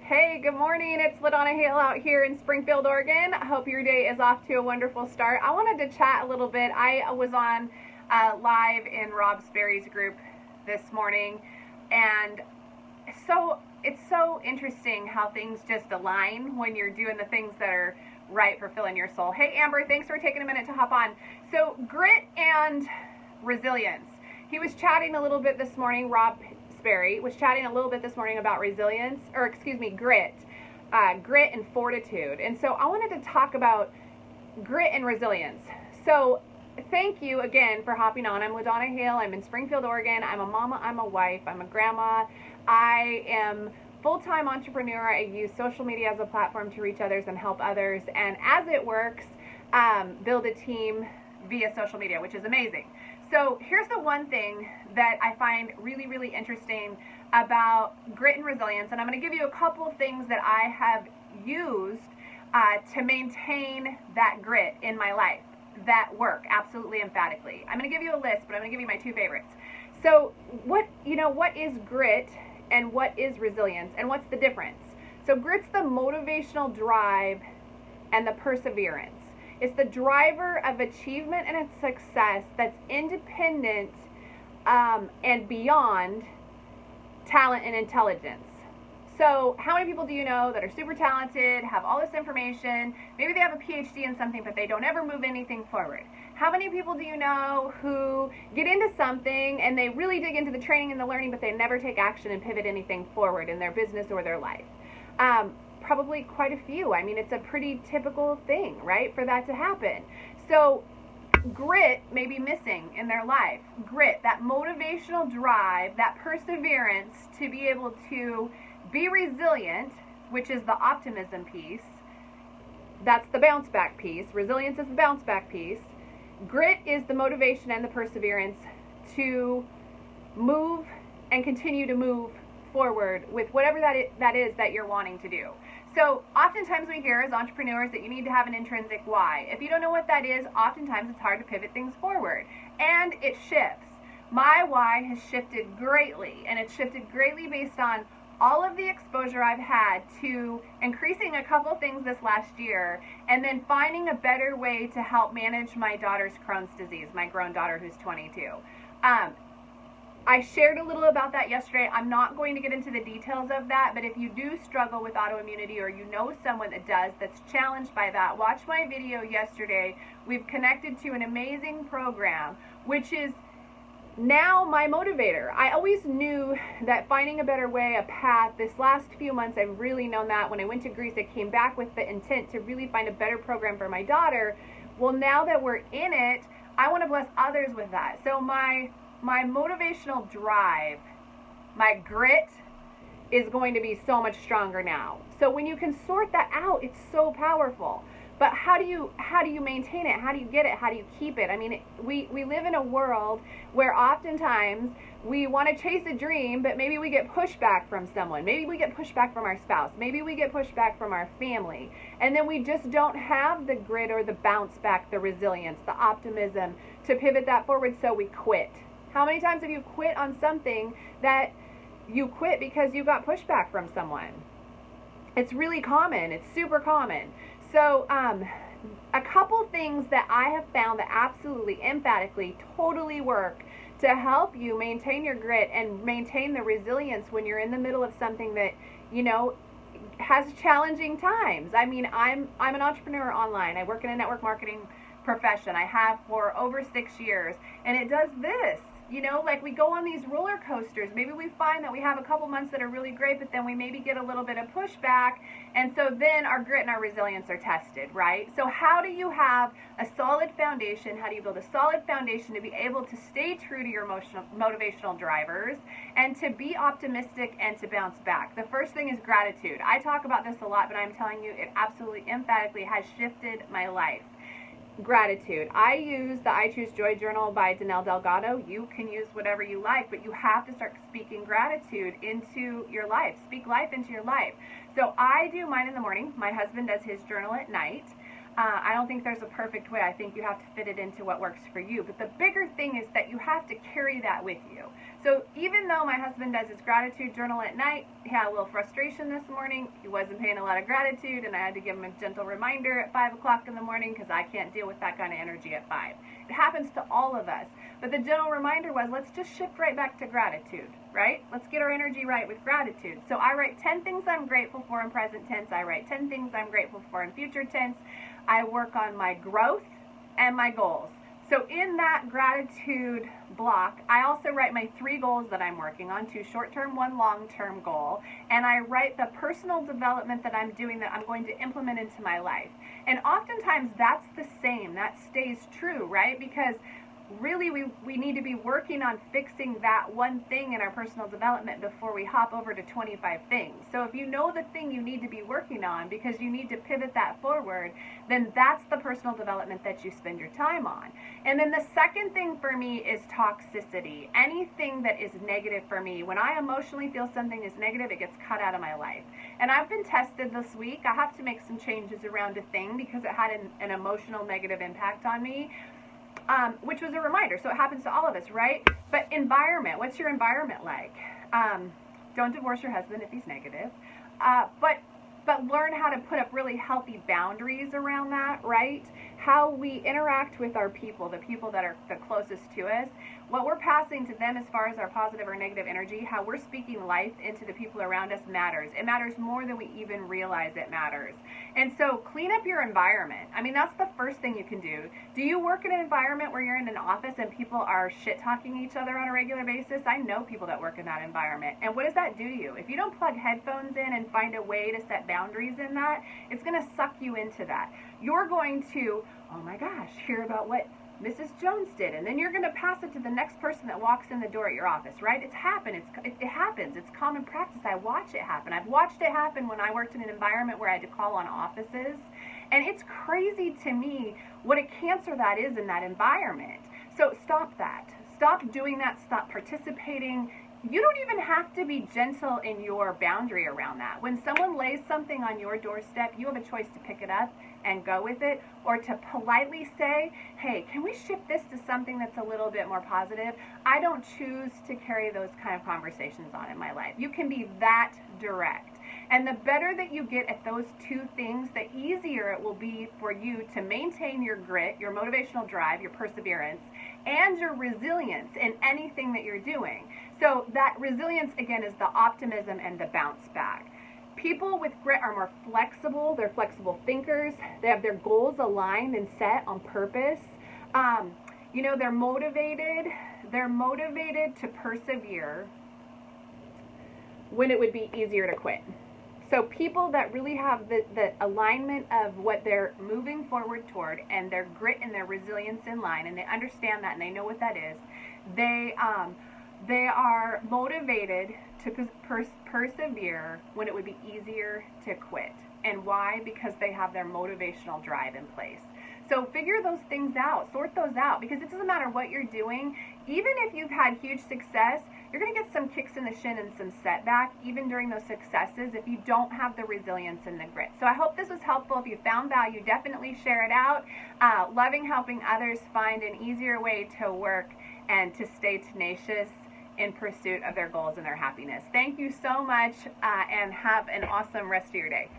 Hey, good morning. It's LaDonna Hale out here in Springfield, Oregon. I hope your day is off to a wonderful start. I wanted to chat a little bit. I was on live in Rob Sperry's group this morning, and it's so interesting how things just align when you're doing the things that are right for filling your soul. Hey, Amber, thanks for taking a minute to hop on. So, grit and resilience. He was chatting a little bit this morning, Rob Sperry was chatting a little bit this morning about resilience, or excuse me, grit and fortitude. And so I wanted to talk about grit and resilience. So thank you again for hopping on. I'm LaDonna Hale. I'm in Springfield, Oregon. I'm a mama, I'm a wife, I'm a grandma. I am full-time entrepreneur. I use social media as a platform to reach others and help others. And as it works, build a team via social media, which is amazing. So here's the one thing that I find really, really interesting about grit and resilience. And I'm going to give you a couple things that I have used to maintain that grit in my life that work absolutely emphatically. I'm going to give you a list, but I'm going to give you my two favorites. So what is grit and what is resilience and what's the difference? So grit's the motivational drive and the perseverance. It's the driver of achievement and its success that's independent and beyond talent and intelligence. So how many people do you know that are super talented, have all this information, maybe they have a PhD in something, but they don't ever move anything forward? How many people do you know who get into something and they really dig into the training and the learning, but they never take action and pivot anything forward in their business or their life? Probably quite a few. I mean, it's a pretty typical thing, right, for that to happen. So grit may be missing in their life. Grit, that motivational drive, that perseverance to be able to be resilient, which is the optimism piece. That's the bounce back piece. Resilience is the bounce back piece. Grit is the motivation and the perseverance to move and continue to move forward with whatever that is that you're wanting to do. So oftentimes we hear as entrepreneurs that you need to have an intrinsic why. If you don't know what that is, oftentimes it's hard to pivot things forward. And it shifts. My why has shifted greatly, and it's shifted greatly based on all of the exposure I've had to increasing a couple things this last year, and then finding a better way to help manage my daughter's Crohn's disease, my grown daughter who's 22. I shared a little about that yesterday. I'm not going to get into the details of that, but if you do struggle with autoimmunity or you know someone that does that's challenged by that, watch my video yesterday. We've connected to an amazing program, which is now my motivator. I always knew that finding a better way, a path, this last few months I've really known that. When I went to Greece, I came back with the intent to really find a better program for my daughter. Well, now that we're in it, I want to bless others with that. So my motivational drive, my grit is going to be so much stronger now. So when you can sort that out, it's so powerful. But how do you maintain it? How do you get it? How do you keep it? I mean, we live in a world where oftentimes we want to chase a dream, but maybe we get pushback from someone. Maybe we get pushback from our spouse. Maybe we get pushback from our family. And then we just don't have the grit or the bounce back, the resilience, the optimism to pivot that forward, so we quit. How many times have you quit on something that you quit because you got pushback from someone? It's really common. It's super common. So a couple things that I have found that absolutely, emphatically, totally work to help you maintain your grit and maintain the resilience when you're in the middle of something that, has challenging times. I mean, I'm an entrepreneur online. I work in a network marketing profession. I have for over 6 years, and it does this. Like we go on these roller coasters. Maybe we find that we have a couple months that are really great, but then we maybe get a little bit of pushback. And so then our grit and our resilience are tested, right? So how do you have a solid foundation? How do you build a solid foundation to be able to stay true to your motivational drivers and to be optimistic and to bounce back? The first thing is gratitude. I talk about this a lot, but I'm telling you, it absolutely emphatically has shifted my life. Gratitude. I use the I Choose Joy Journal by Danelle Delgado. You can use whatever you like, but you have to start speaking gratitude into your life. Speak life into your life. So I do mine in the morning. My husband does his journal at night. I don't think there's a perfect way. I think you have to fit it into what works for you. But the bigger thing is that you have to carry that with you. So even though my husband does his gratitude journal at night, he had a little frustration this morning. He wasn't paying a lot of gratitude, and I had to give him a gentle reminder at 5 o'clock in the morning because I can't deal with that kind of energy at 5. It happens to all of us. But the gentle reminder was, let's just shift right back to gratitude, right? Let's get our energy right with gratitude. So I write 10 things I'm grateful for in present tense. I write 10 things I'm grateful for in future tense. I work on my growth and my goals. So in that gratitude block, I also write my 3 goals that I'm working on, 2 short-term, 1 long-term goal. And I write the personal development that I'm doing that I'm going to implement into my life. And oftentimes that's the same, that stays true, right? Because really we need to be working on fixing that one thing in our personal development before we hop over to 25 things. So if you know the thing you need to be working on because you need to pivot that forward, then that's the personal development that you spend your time on. And then the second thing for me is toxicity. Anything that is negative for me, when I emotionally feel something is negative, it gets cut out of my life. And I've been tested this week. I have to make some changes around a thing because it had an emotional negative impact on me. Which was a reminder. So it happens to all of us, right? But environment, what's your environment like? Don't divorce your husband if he's negative. But learn how to put up really healthy boundaries around that, right? How we interact with our people, the people that are the closest to us, what we're passing to them as far as our positive or negative energy, how we're speaking life into the people around us matters. It matters more than we even realize it matters. And so clean up your environment. I mean, that's the first thing you can do. Do you work in an environment where you're in an office and people are shit-talking each other on a regular basis? I know people that work in that environment. And what does that do to you? If you don't plug headphones in and find a way to set boundaries in that, it's going to suck you into that. You're going to, oh my gosh, hear about what Mrs. Jones did, and then you're going to pass it to the next person that walks in the door at your office, right? It happens. It's common practice. I watch it happen. I've watched it happen when I worked in an environment where I had to call on offices, and it's crazy to me what a cancer that is in that environment. So stop that. Stop doing that. Stop participating. You don't even have to be gentle in your boundary around that. When someone lays something on your doorstep, you have a choice to pick it up and go with it, or to politely say, hey, can we shift this to something that's a little bit more positive? I don't choose to carry those kind of conversations on in my life. You can be that direct. And the better that you get at those 2 things, the easier it will be for you to maintain your grit, your motivational drive, your perseverance, and your resilience in anything that you're doing. So that resilience, again, is the optimism and the bounce back. People with grit are more flexible. They're flexible thinkers. They have their goals aligned and set on purpose. They're motivated. They're motivated to persevere when it would be easier to quit. So people that really have the alignment of what they're moving forward toward and their grit and their resilience in line, and they understand that and they know what that is, they are motivated to persevere when it would be easier to quit. And why? Because they have their motivational drive in place. So figure those things out, sort those out, because it doesn't matter what you're doing. Even if you've had huge success, you're going to get some kicks in the shin and some setback, even during those successes, if you don't have the resilience and the grit. So I hope this was helpful. If you found value, definitely share it out. Loving helping others find an easier way to work and to stay tenacious in pursuit of their goals and their happiness. Thank you so much, and have an awesome rest of your day.